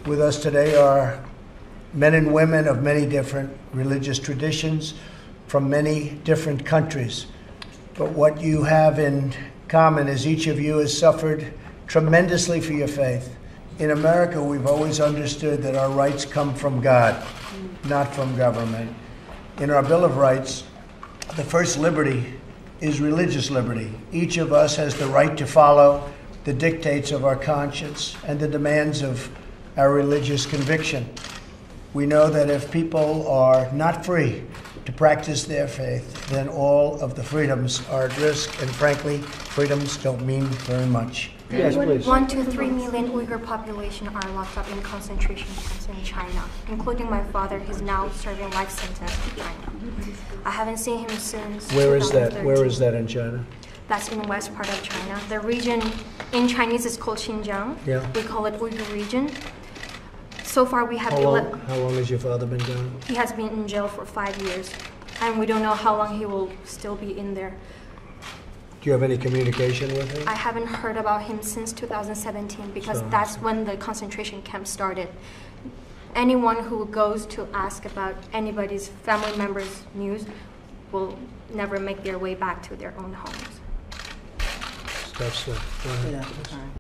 With us today are men and women of many different religious traditions from many different countries. But what you have in common is each of you has suffered tremendously for your faith. In America, we've always understood that our rights come from God, not from government. In our Bill of Rights, the first liberty is religious liberty. Each of us has the right to follow the dictates of our conscience and the demands of our religious conviction. We know that if people are not free to practice their faith, then all of the freedoms are at risk, and frankly, freedoms don't mean very much. Yes, please. 1 to 3 million Uyghur population are locked up in concentration camps in China, including my father, who's now serving life sentence in China. I haven't seen him since Where is that? 2013. Where is that in China? That's in the west part of China. The region in Chinese is called Xinjiang. Yeah. We call it Uyghur region. So far we have How long has your father been gone? He has been in jail for 5 years, and we don't know how long he will still be in there. Do you have any communication with him? I haven't heard about him since 2017 because that's when the concentration camp started. Anyone who goes to ask about anybody's family member's news will never make their way back to their own homes. Tough stuff. Go ahead. Yeah.